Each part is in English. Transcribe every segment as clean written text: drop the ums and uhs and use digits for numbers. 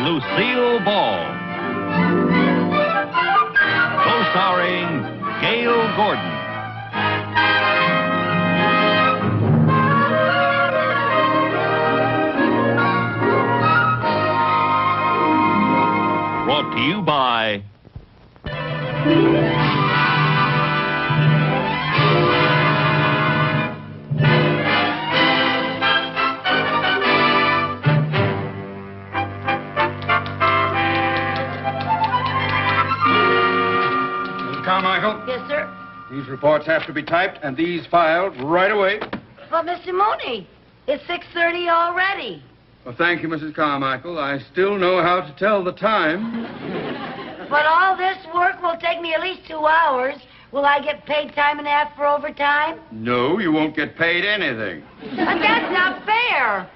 Lucille Ball. Co-starring Gail Gordon. Brought to you by Carmichael? Yes, sir? These reports have to be typed and these filed right away. But, Mr. Mooney, it's 6:30 already. Well, thank you, Mrs. Carmichael. I still know how to tell the time. But all this work will take me at least 2 hours. Will I get paid time and a half for overtime? No, you won't get paid anything. But that's not fair.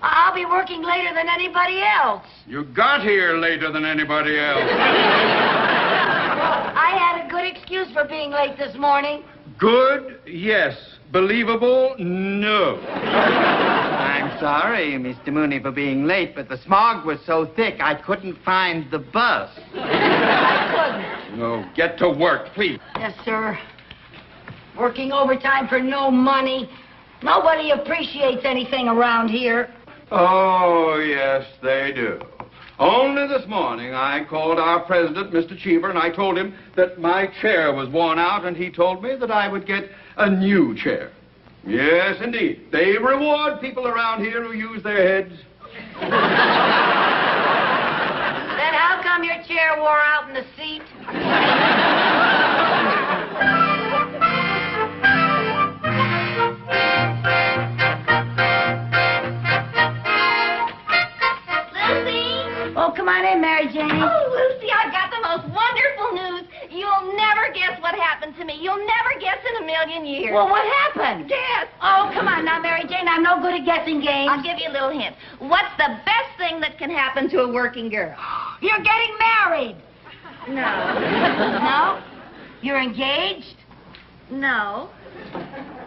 I'll be working later than anybody else. You got here later than anybody else. I had a good excuse for being late this morning. Good? Yes. Believable? No. I'm sorry, Mr. Mooney, for being late, but the smog was so thick I couldn't find the bus. I couldn't. No, get to work, please. Yes, sir. Working overtime for no money. Nobody appreciates anything around here. Oh, yes, they do. Only this morning I called our president, Mr. Cheever, and I told him that my chair was worn out, and he told me that I would get a new chair. Yes, indeed. They reward people around here who use their heads. Then how come your chair wore out in the seat? Oh, come on in, Mary Jane. Oh, Lucy, I've got the most wonderful news. You'll never guess what happened to me. You'll never guess in a million years. Well, what happened? Guess. Oh, come on now, Mary Jane. I'm no good at guessing games. I'll give you a little hint. What's the best thing that can happen to a working girl? You're getting married. No. No? You're engaged? No.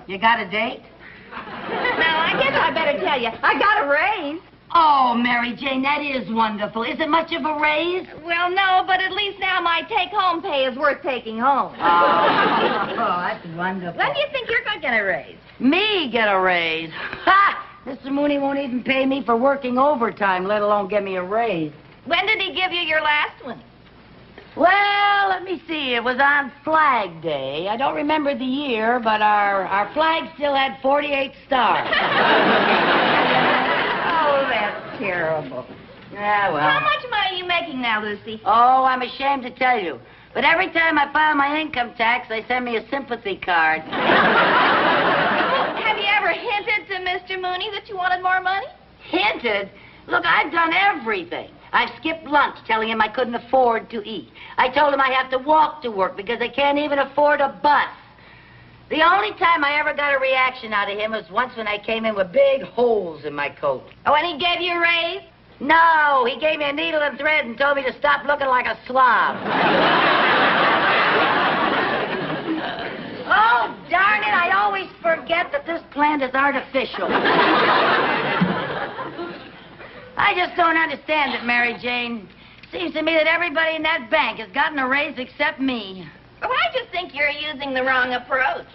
You got a date? No, I guess I better tell you. I got a raise. Oh, Mary Jane, that is wonderful. Is it much of a raise? Well, no, but at least now my take-home pay is worth taking home. Oh, that's wonderful. When do you think you're going to get a raise? Me get a raise? Ha! Mr. Mooney won't even pay me for working overtime, let alone give me a raise. When did he give you your last one? Well, let me see. It was on Flag Day. I don't remember the year, but our flag still had 48 stars. Oh, that's terrible. Yeah, well. How much money are you making now, Lucy? Oh, I'm ashamed to tell you. But every time I file my income tax, they send me a sympathy card. Have you ever hinted to Mr. Mooney that you wanted more money? Hinted? Look, I've done everything. I've skipped lunch telling him I couldn't afford to eat. I told him I have to walk to work because I can't even afford a bus. The only time I ever got a reaction out of him was once when I came in with big holes in my coat. Oh, and he gave you a raise? No, he gave me a needle and thread and told me to stop looking like a slob. Oh, darn it, I always forget that this plant is artificial. I just don't understand it, Mary Jane. Seems to me that everybody in that bank has gotten a raise except me. Well, I just think you're using the wrong approach.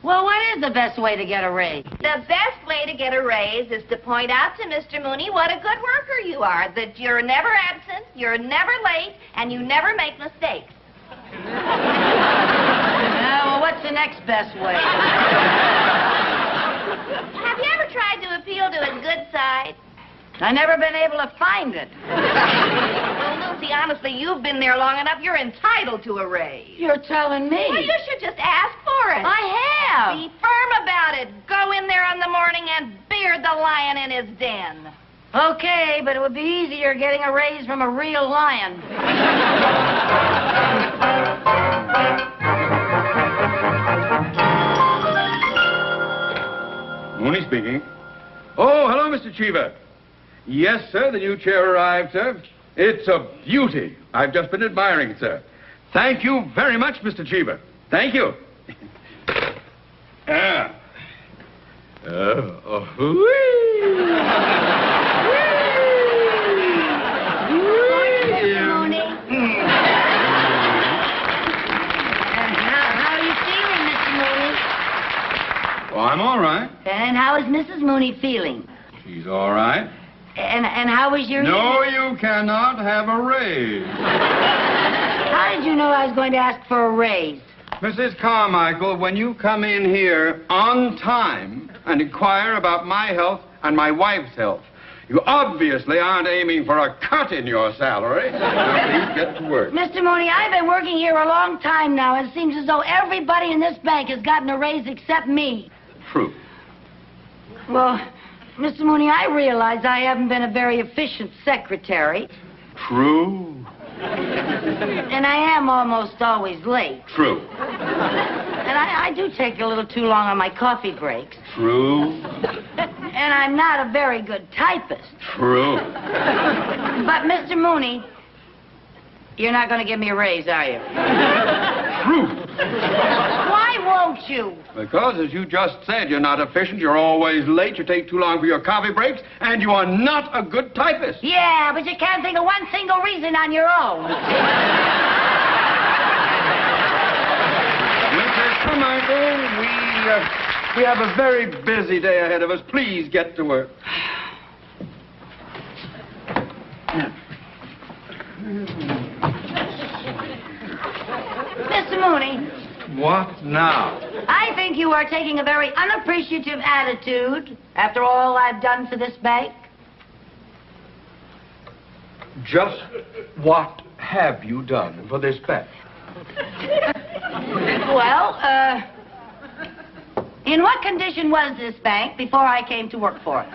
Well, what is the best way to get a raise? The best way to get a raise is to point out to Mr. Mooney what a good worker you are, that you're never absent, you're never late, and you never make mistakes. Well, what's the next best way? Have you ever tried to appeal to his good side? I've never been able to find it. Well, Lucy, honestly, you've been there long enough. You're entitled to a raise. You're telling me. Well, you should just ask for it. I have. Be firm about it. Go in there in the morning and beard the lion in his den. Okay, but it would be easier getting a raise from a real lion. Mooney speaking. Oh, hello, Mr. Cheever. Yes, sir, the new chair arrived, sir. It's a beauty. I've just been admiring it, sir. Thank you very much, Mr. Cheever. Thank you. I'm all right. And how is Mrs. Mooney feeling? She's all right. And how was your... No, you cannot have a raise. How did you know I was going to ask for a raise? Mrs. Carmichael, when you come in here on time and inquire about my health and my wife's health, you obviously aren't aiming for a cut in your salary. So please get to work. Mr. Mooney, I've been working here a long time now, and it seems as though everybody in this bank has gotten a raise except me. True. Well, Mr. Mooney, I realize I haven't been a very efficient secretary. True. And I am almost always late. True. And I do take a little too long on my coffee breaks. True. And I'm not a very good typist. True. But, Mr. Mooney, you're not going to give me a raise, are you? True. Why won't you? Because, as you just said, you're not efficient, you're always late, you take too long for your coffee breaks, and you are not a good typist. Yeah, but you can't think of one single reason on your own. Mrs. Carmichael, we have a very busy day ahead of us. Please get to work. Mr. Mooney. What now? I think you are taking a very unappreciative attitude after all I've done for this bank. Just what have you done for this bank? Well, in what condition was this bank before I came to work for it?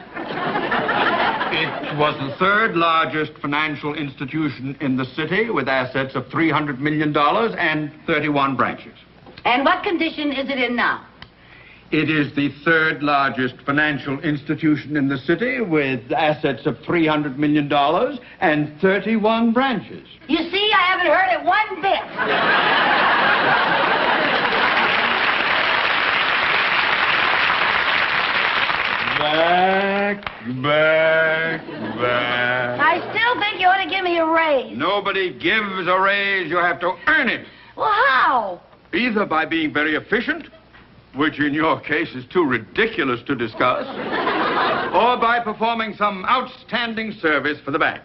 It was the third largest financial institution in the city with assets of $300 million and 31 branches. And what condition is it in now? It is the third largest financial institution in the city with assets of $300 million and 31 branches. You see, I haven't heard it one bit. Back. I still think you ought to give me a raise. Nobody gives a raise. You have to earn it. Well, how? Either by being very efficient, which in your case is too ridiculous to discuss, or by performing some outstanding service for the bank.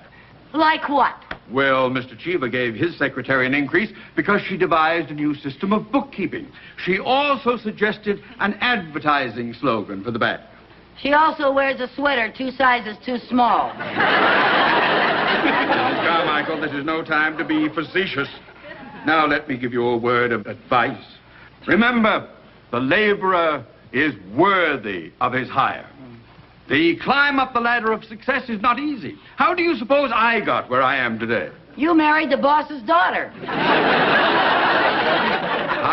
Like what? Well, Mr. Cheever gave his secretary an increase because she devised a new system of bookkeeping. She also suggested an advertising slogan for the bank. She also wears a sweater 2 sizes too small. Carmichael, this is no time to be facetious. Now let me give you a word of advice. Remember, the laborer is worthy of his hire. The climb up the ladder of success is not easy. How do you suppose I got where I am today? You married the boss's daughter.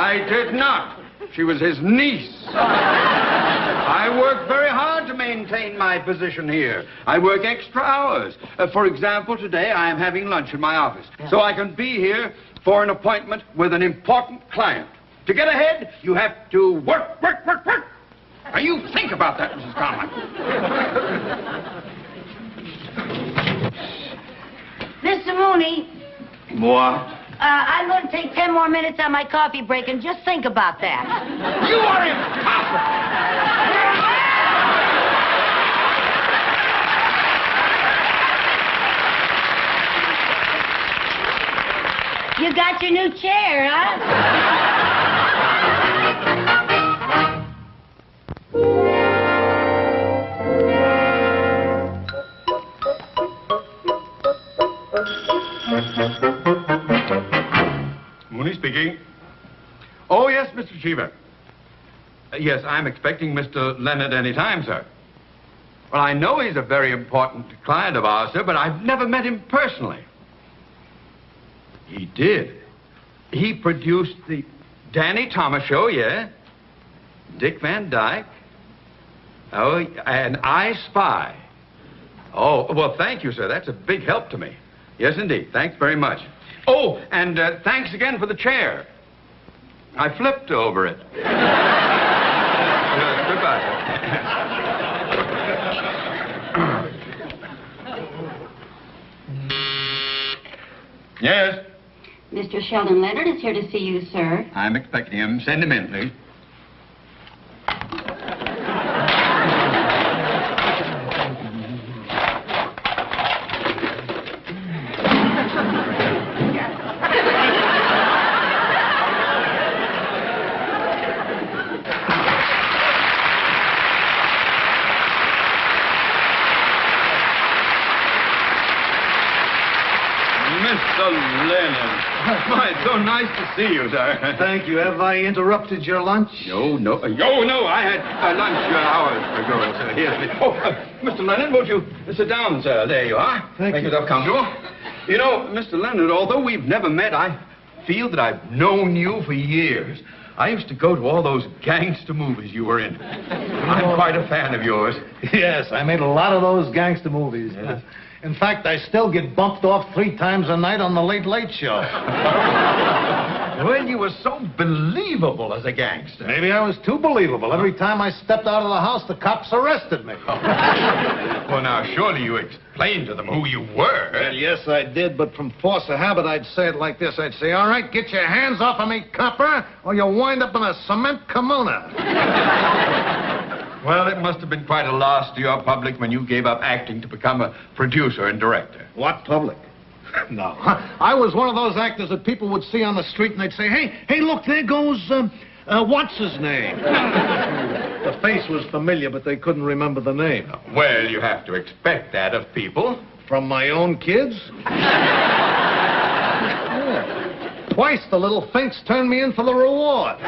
I did not. She was his niece. I work very hard to maintain my position here. I work extra hours. For example, today I am having lunch in my office, so I can be here for an appointment with an important client. To get ahead, you have to work. Now, you think about that, Mrs. Carmichael. Mr. Mooney. What? I'm going to take 10 more minutes on my coffee break and just think about that. You are impossible! You got your new chair, huh? Mooney speaking. Oh, yes, Mr. Cheever. Yes, I'm expecting Mr. Leonard any time, sir. Well, I know he's a very important client of ours, sir, but I've never met him personally. He did. He produced the Danny Thomas Show, yeah? Dick Van Dyke. Oh, and I Spy. Oh, well, thank you, sir. That's a big help to me. Yes, indeed. Thanks very much. Oh, and thanks again for the chair. I flipped over it. Goodbye. Yes? Mr. Sheldon Leonard is here to see you, sir. I'm expecting him. Send him in, please. Mr. Leonard. Why, it's so nice to see you, sir. Thank you. Have I interrupted your lunch? No. I had lunch hours ago, sir. Yes. Mr. Leonard, won't you sit down, sir? There you are. Thank you. Make yourself comfortable. You know, Mr. Leonard, although we've never met, I feel that I've known you for years. I used to go to all those gangster movies you were in. I'm quite a fan of yours. Yes, I made a lot of those gangster movies. Yes. In fact, I still get bumped off 3 times a night on the Late Late Show. Well, you were so believable as a gangster. Maybe I was too believable. Every time I stepped out of the house, the cops arrested me. Well, now, surely you explained to them who you were. Well, yes, I did, but from force of habit, I'd say it like this. I'd say, all right, get your hands off of me, copper, or you'll wind up in a cement kimona. Well, it must have been quite a loss to your public when you gave up acting to become a producer and director. What public? No. I was one of those actors that people would see on the street and they'd say, hey, look, there goes, what's his name? The face was familiar, but they couldn't remember the name. Well, you have to expect that of people. From my own kids? Yeah. Twice the little finks turned me in for the reward.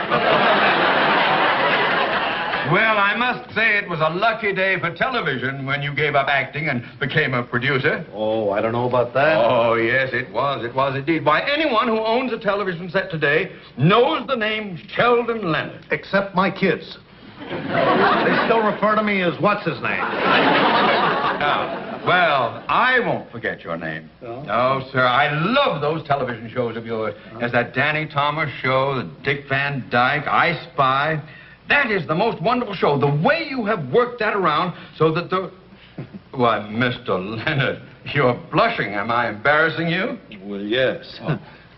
Well, I must say it was a lucky day for television when you gave up acting and became a producer. Oh, I don't know about that. Oh, yes, it was. It was indeed. Why, anyone who owns a television set today knows the name Sheldon Leonard. Except my kids. They still refer to me as what's his name. Well, I won't forget your name. No, sir. I love those television shows of yours. There's that Danny Thomas show, the Dick Van Dyke, I Spy. That is the most wonderful show. The way you have worked that around so that the... Why, Mr. Leonard, you're blushing. Am I embarrassing you? Well, yes.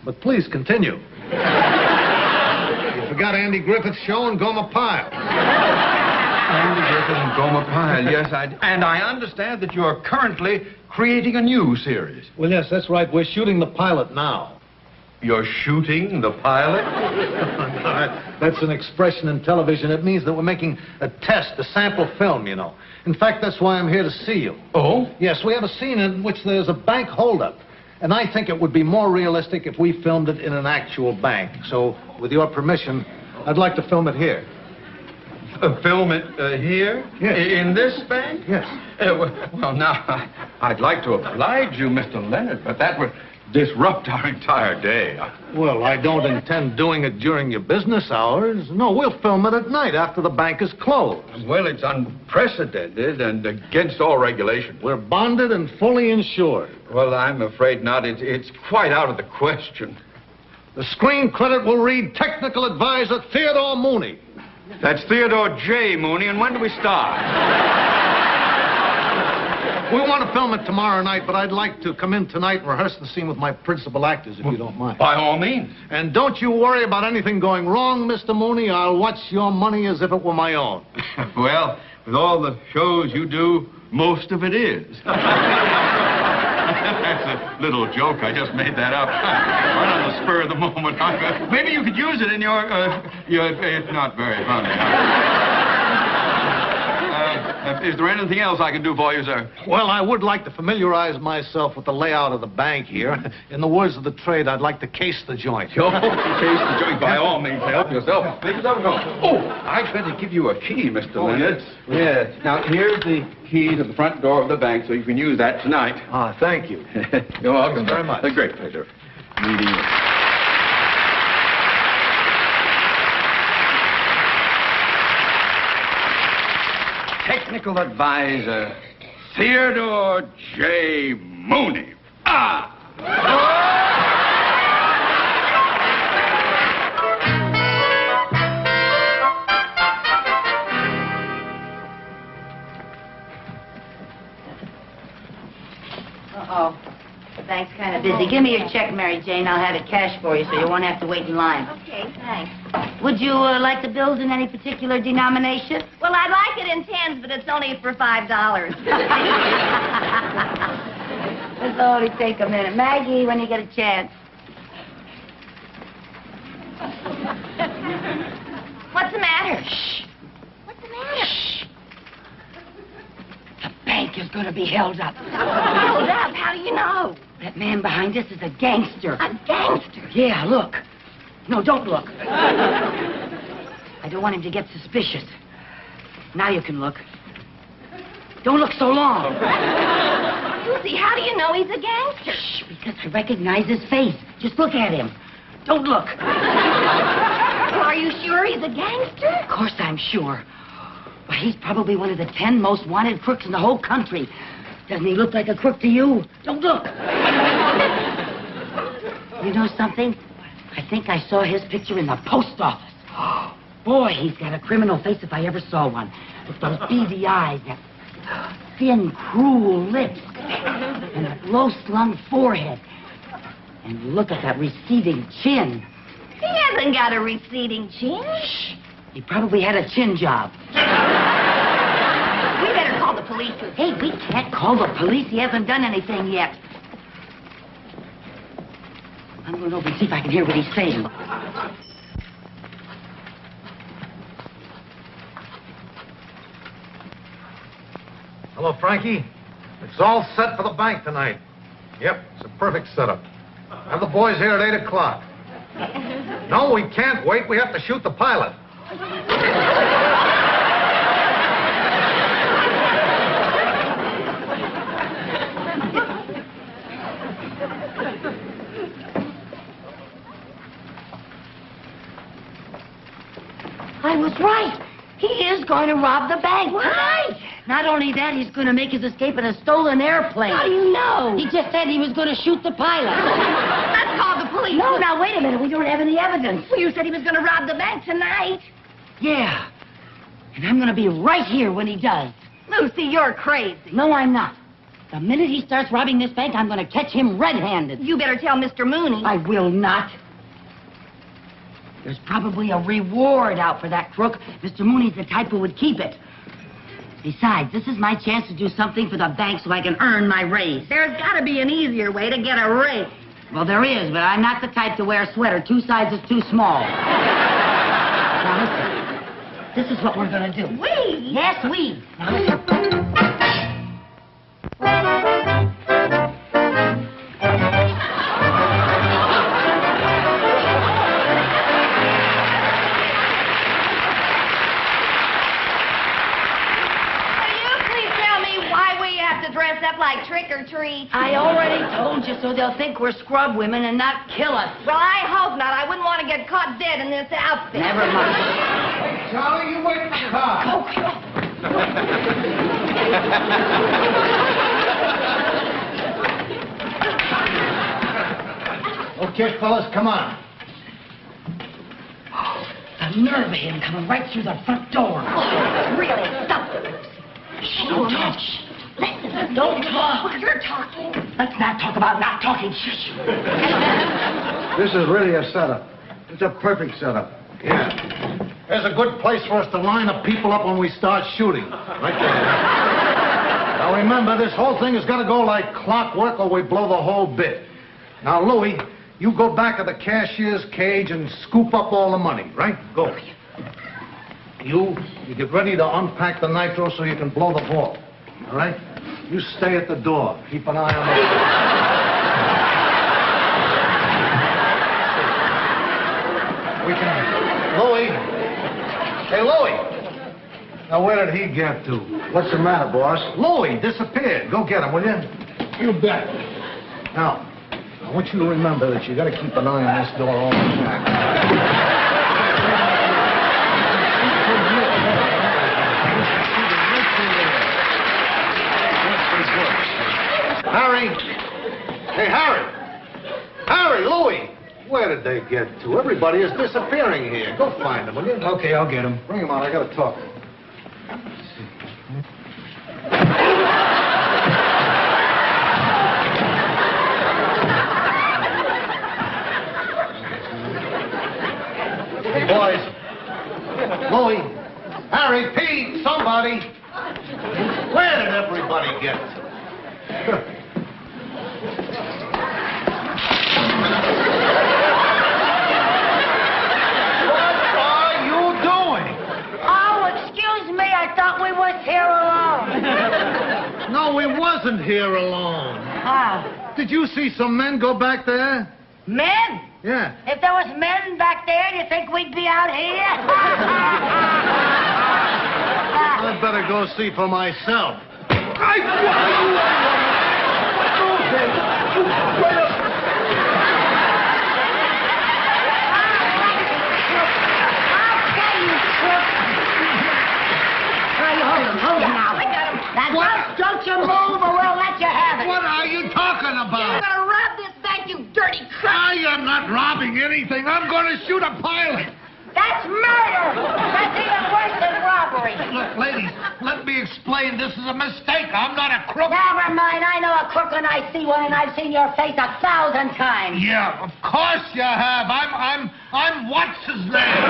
But please continue. You forgot Andy Griffith's show and Gomer Pyle. Andy Griffith and Gomer Pyle, yes, and I understand that you're currently creating a new series. Well, yes, that's right. We're shooting the pilot now. You're shooting the pilot? That's an expression in television. It means that we're making a test, a sample film, you know. In fact, that's why I'm here to see you. Oh? Yes, we have a scene in which there's a bank holdup. And I think it would be more realistic if we filmed it in an actual bank. So, with your permission, I'd like to film it here. Film it here? Yes. In this bank? Yes. Well, now, I'd like to oblige you, Mr. Leonard, but that would disrupt our entire day. Well, I don't intend doing it during your business hours. No, we'll film it at night after the bank is closed. Well, it's unprecedented and against all regulation. We're bonded and fully insured. Well, I'm afraid not. It's quite out of the question. The screen credit will read Technical Advisor Theodore Mooney. That's Theodore J. Mooney, and when do we start? We want to film it tomorrow night, but I'd like to come in tonight and rehearse the scene with my principal actors, if you don't mind. By all means. And don't you worry about anything going wrong, Mr. Mooney. I'll watch your money as if it were my own. Well, with all the shows you do, most of it is. That's a little joke. I just made that up. Right on the spur of the moment. Maybe you could use it in your... It's not very funny. Is there anything else I can do for you, sir? Well, I would like to familiarize myself with the layout of the bank here. In the words of the trade, I'd like to case the joint. Oh, case the joint, by all means. Help yourself. Make yourself go. Oh, I'd better give you a key, Mr. Leonard. Yes. Now, here's the key to the front door of the bank, so you can use that tonight. Ah, thank you. You're welcome. Very much. A great pleasure meeting you. Technical Advisor, Theodore J. Mooney. Ah! Uh-oh. Bank's kind of busy. Give me your check, Mary Jane. I'll have it cash for you so you won't have to wait in line. Okay, thanks. Would you like the bills in any particular denomination? Well, I'd like it in tens, but it's only for $5. This'll only take a minute. Maggie, when you get a chance. What's the matter? Shh. What's the matter? Shh. The bank is going to be held up. Hold up. How do you know? That Man behind us is a gangster. A gangster? Yeah, look. No, don't look. I don't want him to get suspicious. Now you can look. Don't look so long. Lucy, how do you know he's a gangster? Shh, because I recognize his face. Just look at him. Don't look. Well, are you sure he's a gangster? Of course I'm sure. Why, he's probably one of the 10 most wanted crooks in the whole country. Doesn't he look like a crook to you? Don't look. You know something? I think I saw his picture in the post office. Boy, he's got a criminal face if I ever saw one. With those beady eyes, that thin, cruel lips, and that low-slung forehead. And look at that receding chin. He hasn't got a receding chin. Shh. He probably had a chin job. We better call the police. Hey, we can't call the police. He hasn't done anything yet. I'm going over and see if I can hear what he's saying. Hello, Frankie. It's all set for the bank tonight. Yep, it's a perfect setup. Have the boys here at 8 o'clock. No, we can't wait. We have to shoot the pilot. I was right. He is going to rob the bank. Right. Not only that, he's going to make his escape in a stolen airplane. How do you know? He just said he was going to shoot the pilot. Let's call the police. No, now, wait a minute. We don't have any evidence. Well, you said he was going to rob the bank tonight. Yeah. And I'm going to be right here when he does. Lucy, you're crazy. No, I'm not. The minute he starts robbing this bank, I'm going to catch him red-handed. You better tell Mr. Mooney. I will not. There's probably a reward out for that crook. Mr. Mooney's the type who would keep it. Besides, this is my chance to do something for the bank so I can earn my raise. There's got to be an easier way to get a raise. Well, there is, but I'm not the type to wear a sweater 2 sizes too small. Now, listen. This is what we're going to do. We? Yes, we. Now, listen. Dress up like trick or treat. I already told you, so they'll think we're scrub women and not kill us. Well, I hope not. I wouldn't want to get caught dead in this outfit. Never mind. Hey, Charlie, you wait for the car. Okay, fellas, come on. The nerve of him coming right through the front door. Really, stop it. Shh, don't talk. Shh. Listen, Don't talk. Well, you're talking. Let's not talk about not talking. Shh. This is really a setup. It's a perfect setup. Yeah. There's a good place for us to line the people up when we start shooting. Right there. Now remember, this whole thing has got to go like clockwork or we blow the whole bit. Now, Louie, you go back to the cashier's cage and scoop up all the money, right? Go. You get ready to unpack the nitro so you can blow the vault. All right? You stay at the door. Keep an eye on the... We can... Louie. Hey, Louie. Now, where did he get to? What's the matter, boss? Louie disappeared. Go get him, will you? You bet. Now, I want you to remember that you got to keep an eye on this door all the time. Harry! Hey, Harry! Harry, Louie! Where did they get to? Everybody is disappearing here. Go find them, will you? Okay, I'll get him. Bring them out. I got to talk. Hey, boys. Louie. Harry, Pete, somebody. Where did everybody get to? What are you doing? Oh, excuse me. I thought we was here alone. No, we wasn't here alone. How? Did you see some men go back there? Men? Yeah. If there was men back there, do you think we'd be out here? I'd better go see for myself. Hold him now. Don't you move or we'll let you have it. What are you talking about? You're gonna rob this bank, you dirty crook! I am not robbing anything. I'm going to shoot a pilot. That's murder. That's even worse than robbery. Look, ladies, let me explain. This is a mistake. I'm not a crook. Never mind. I know a crook when I see one, and I've seen your face 1,000 times. Yeah, of course you have. I'm what's his name?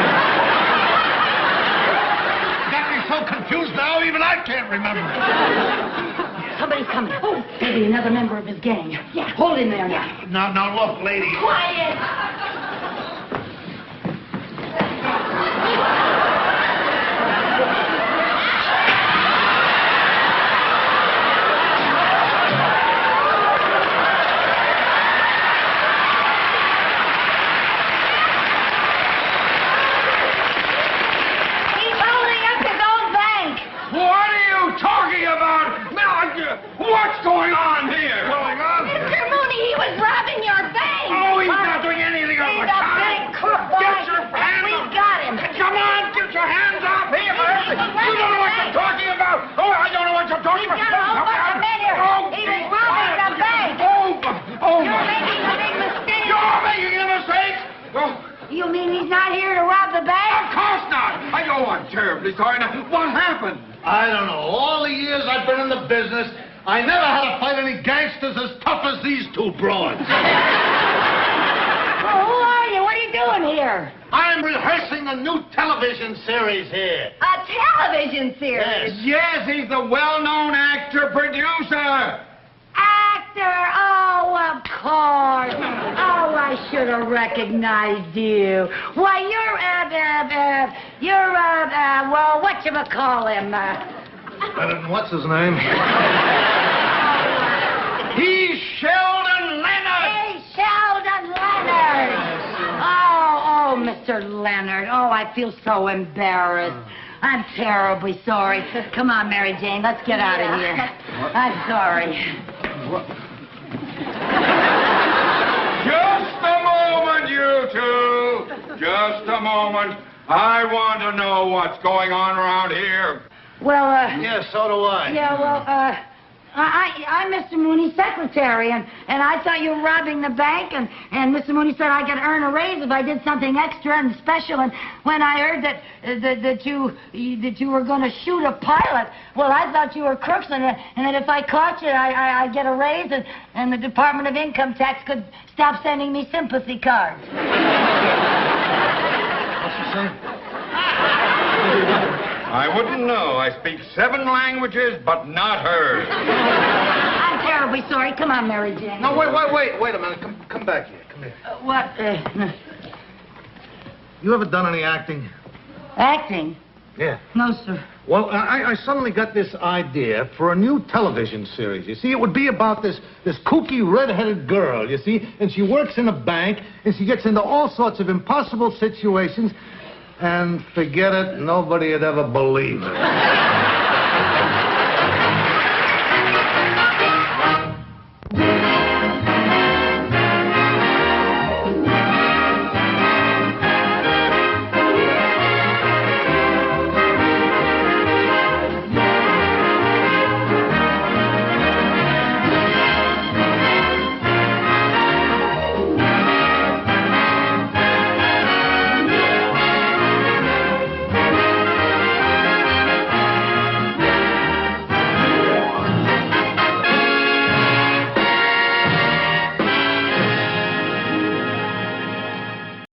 Got me so confused now, even I can't remember. Somebody's coming. Oh, maybe another member of his gang. Yeah, hold him there now. Now, look, ladies. Quiet. He's holding up his own bank. What are you talking about? What's going on here? Mr. Mooney, he was robbing your bank! Oh, he's not doing anything of He's the a kind. big crook, boy. Get your hands We up. got him. Come on, get your hands off here, man. You don't know what you're talking about. Oh, I don't know what you're talking He's about. got a whole bunch of men here. Oh, He was robbing the bank. Oh, You're making a big mistake. You're making a mistake. Oh, You mean he's not here to rob the of bank? course not. I'm terribly sorry. Now, what happened? I don't know. All the years I've been in the business, I never had to fight any gangsters as tough as these two broads. Well, who are you? What are you doing here? I'm rehearsing a new television series here. A television series? Yes, he's the well-known actor-producer. Actor? Oh, of course. Oh, I should have recognized you. Why, well, whatchamacallhim? What's his name? He's Sheldon Leonard. Hey, Sheldon Leonard. Oh, Mr. Leonard. Oh, I feel so embarrassed. I'm terribly sorry. Come on, Mary Jane, let's get out of here. I'm sorry. Just a moment, you two. Just a moment. I want to know what's going on around here. Well, Yeah, so do I. yeah, well, I'm Mr. Mooney's secretary, and I thought you were robbing the bank, and Mr. Mooney said I could earn a raise if I did something extra and special, and when I heard that you were going to shoot a pilot, well, I thought you were crooks, and that if I caught you, I'd get a raise, and the Department of Income Tax could stop sending me sympathy cards. What's he saying? I wouldn't know. I speak 7 languages, but not hers. I'm terribly sorry. Come on, Mary Jane. No, wait a minute. Come back here. Come here. What? You ever done any acting? Acting? Yeah. No, sir. Well, I suddenly got this idea for a new television series. You see, it would be about this kooky red-headed girl, you see, and she works in a bank, and she gets into all sorts of impossible situations, and forget it, nobody would ever believe it.